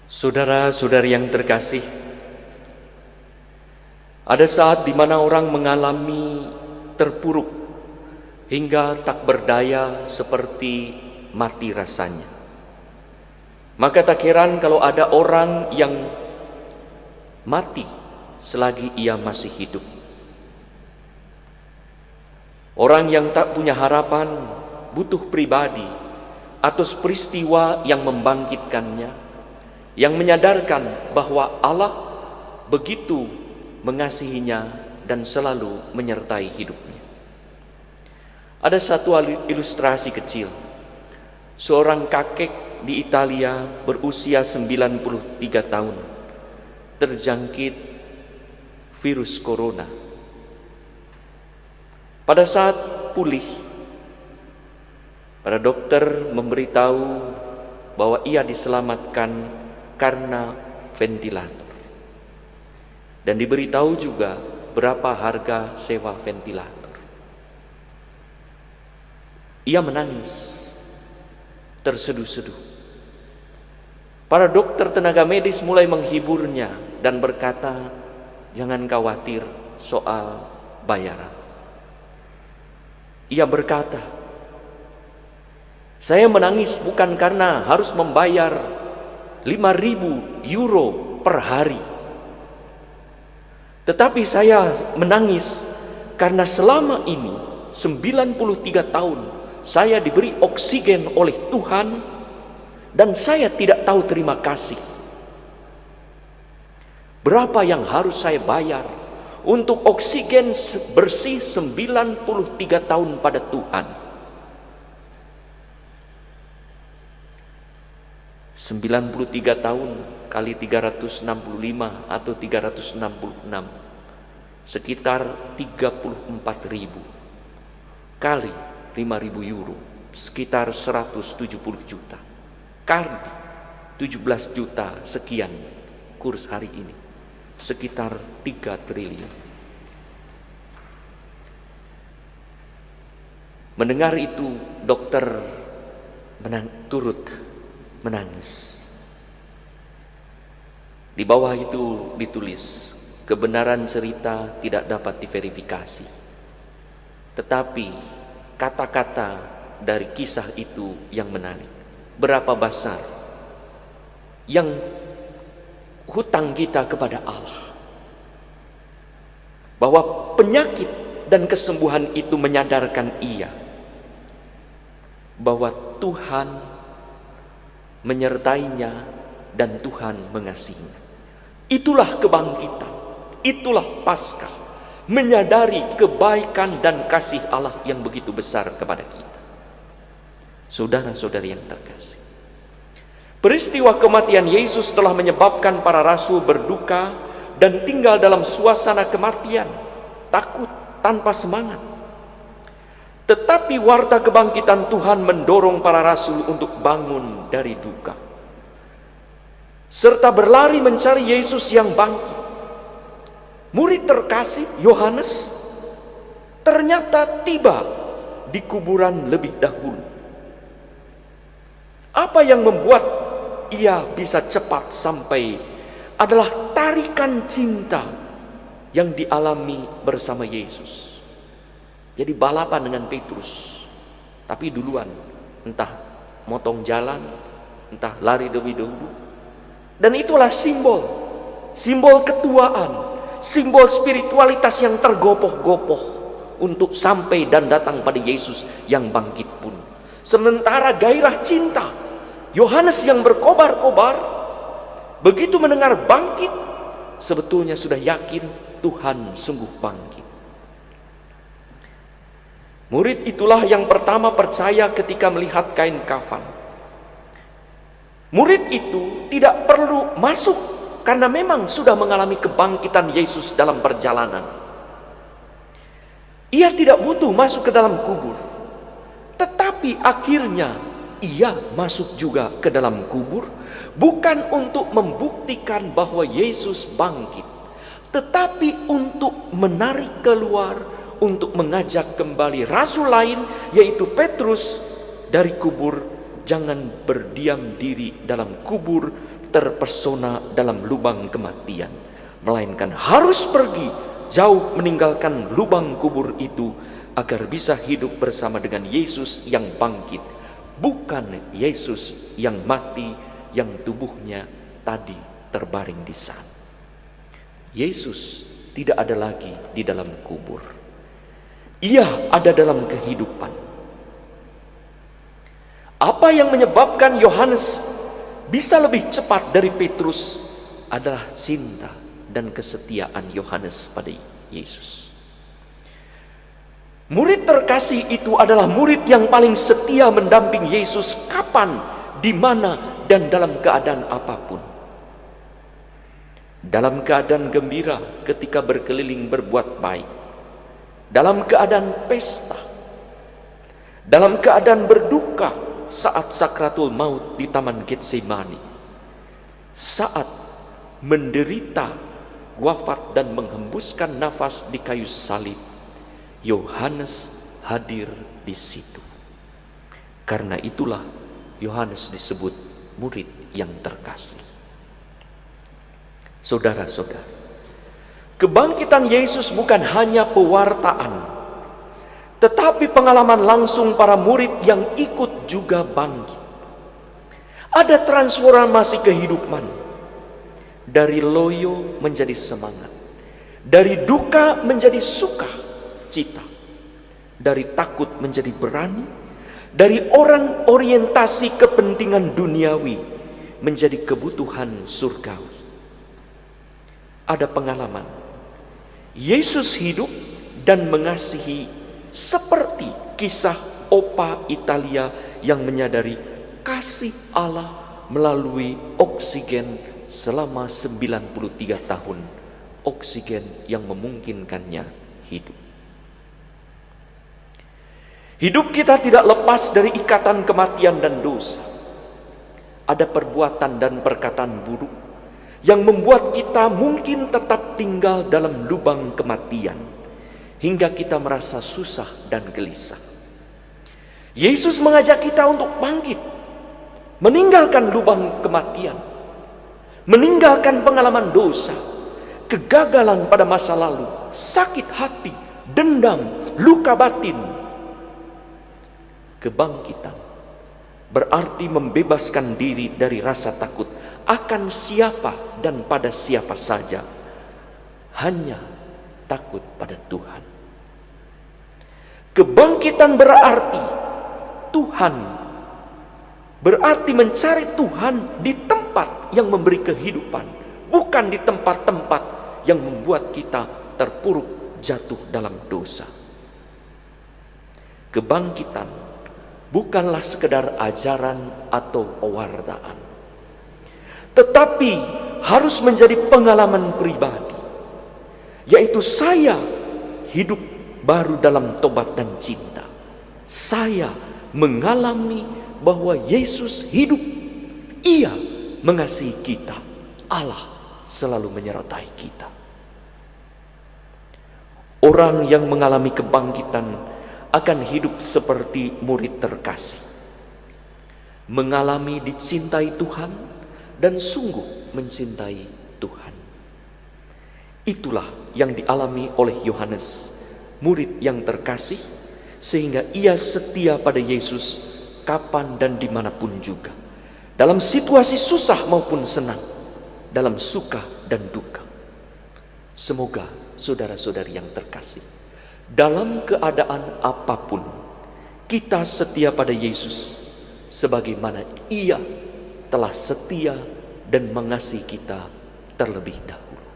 Saudara-saudari yang terkasih, ada saat di mana orang mengalami terpuruk hingga tak berdaya seperti mati rasanya. Maka tak heran kalau ada orang yang mati selagi ia masih hidup. Orang yang tak punya harapan butuh pribadi atau peristiwa yang membangkitkannya, yang menyadarkan bahwa Allah begitu mengasihinya dan selalu menyertai hidupnya. Ada satu ilustrasi kecil. Seorang kakek di Italia berusia 93 tahun terjangkit virus corona. Pada saat pulih, para dokter memberitahu bahwa ia diselamatkan karena ventilator. Dan diberitahu juga berapa harga sewa ventilator. Ia menangis, terseduh-seduh. Para dokter tenaga medis mulai menghiburnya dan berkata, "Jangan khawatir soal bayaran." Ia berkata, "Saya menangis bukan karena harus membayar 5.000 euro per hari. Tetapi saya menangis karena selama ini 93 tahun saya diberi oksigen oleh Tuhan dan saya tidak tahu terima kasih. Berapa yang harus saya bayar untuk oksigen bersih 93 tahun pada Tuhan? 93 tahun kali 365 atau 366 sekitar 34.000 kali 5.000 euro sekitar 170 juta kali 17 juta sekian kurs hari ini sekitar 3 triliun. Mendengar itu dokter turut menangis. Di bawah itu ditulis, kebenaran cerita tidak dapat diverifikasi. Tetapi kata-kata dari kisah itu yang menarik. Berapa besar yang hutang kita kepada Allah. Bahwa penyakit dan kesembuhan itu menyadarkan ia bahwa Tuhan menyertainya dan Tuhan mengasihinya. Itulah kebangkitan, itulah Paskah, menyadari kebaikan dan kasih Allah yang begitu besar kepada kita. Saudara-saudari yang terkasih, peristiwa kematian Yesus telah menyebabkan para rasul berduka dan tinggal dalam suasana kematian, takut, tanpa semangat. Tetapi warta kebangkitan Tuhan mendorong para rasul untuk bangun dari duka, serta berlari mencari Yesus yang bangkit. Murid terkasih Yohanes ternyata tiba di kuburan lebih dahulu. Apa yang membuat ia bisa cepat sampai adalah tarikan cinta yang dialami bersama Yesus. Jadi balapan dengan Petrus, tapi duluan, entah motong jalan, entah lari lebih dahulu. Dan itulah simbol ketuaan, simbol spiritualitas yang tergopoh-gopoh untuk sampai dan datang pada Yesus yang bangkit pun. Sementara gairah cinta Yohanes yang berkobar-kobar, begitu mendengar bangkit, sebetulnya sudah yakin Tuhan sungguh bangkit. Murid itulah yang pertama percaya ketika melihat kain kafan. Murid itu tidak perlu masuk karena memang sudah mengalami kebangkitan Yesus dalam perjalanan. Ia tidak butuh masuk ke dalam kubur. Tetapi akhirnya ia masuk juga ke dalam kubur, bukan untuk membuktikan bahwa Yesus bangkit, tetapi untuk menarik keluar, untuk mengajak kembali rasul lain yaitu Petrus dari kubur. Jangan berdiam diri dalam kubur, terpesona dalam lubang kematian, melainkan harus pergi jauh meninggalkan lubang kubur itu agar bisa hidup bersama dengan Yesus yang bangkit, bukan Yesus yang mati, yang tubuhnya tadi terbaring di sana. Yesus tidak ada lagi di dalam kubur. Ia ada dalam kehidupan. Apa yang menyebabkan Yohanes bisa lebih cepat dari Petrus adalah cinta dan kesetiaan Yohanes pada Yesus. Murid terkasih itu adalah murid yang paling setia mendamping Yesus kapan, di mana, dan dalam keadaan apapun. Dalam keadaan gembira ketika berkeliling berbuat baik, dalam keadaan pesta, dalam keadaan berduka saat sakratul maut di Taman Getsemani, saat menderita wafat dan menghembuskan nafas di kayu salib, Yohanes hadir di situ. Karena itulah Yohanes disebut murid yang terkasih. Saudara-saudara, kebangkitan Yesus bukan hanya pewartaan, tetapi pengalaman langsung para murid yang ikut juga bangkit. Ada transformasi kehidupan, dari loyo menjadi semangat, dari duka menjadi suka cita, dari takut menjadi berani, dari orang orientasi kepentingan duniawi menjadi kebutuhan surgawi. Ada pengalaman Yesus hidup dan mengasihi seperti kisah opa Italia yang menyadari kasih Allah melalui oksigen selama 93 tahun, oksigen yang memungkinkannya hidup. Hidup kita tidak lepas dari ikatan kematian dan dosa. Ada perbuatan dan perkataan buruk yang membuat kita mungkin tetap tinggal dalam lubang kematian, hingga kita merasa susah dan gelisah. Yesus mengajak kita untuk bangkit, meninggalkan lubang kematian, meninggalkan pengalaman dosa, kegagalan pada masa lalu, sakit hati, dendam, luka batin. Kebangkitan berarti membebaskan diri dari rasa takut akan siapa dan pada siapa saja, hanya takut pada Tuhan. Kebangkitan berarti Tuhan, berarti mencari Tuhan di tempat yang memberi kehidupan, bukan di tempat-tempat yang membuat kita terpuruk jatuh dalam dosa. Kebangkitan bukanlah sekedar ajaran atau pewartaan, tetapi harus menjadi pengalaman pribadi, yaitu saya hidup baru dalam tobat dan cinta. Saya mengalami bahwa Yesus hidup, Ia mengasihi kita, Allah selalu menyertai kita. Orang yang mengalami kebangkitan akan hidup seperti murid terkasih, mengalami dicintai Tuhan dan sungguh mencintai Tuhan. Itulah yang dialami oleh Yohanes, murid yang terkasih, sehingga ia setia pada Yesus kapan dan dimanapun juga, dalam situasi susah maupun senang, dalam suka dan duka. Semoga saudara-saudari yang terkasih, dalam keadaan apapun kita setia pada Yesus, sebagaimana Ia telah setia dan mengasihi kita terlebih dahulu.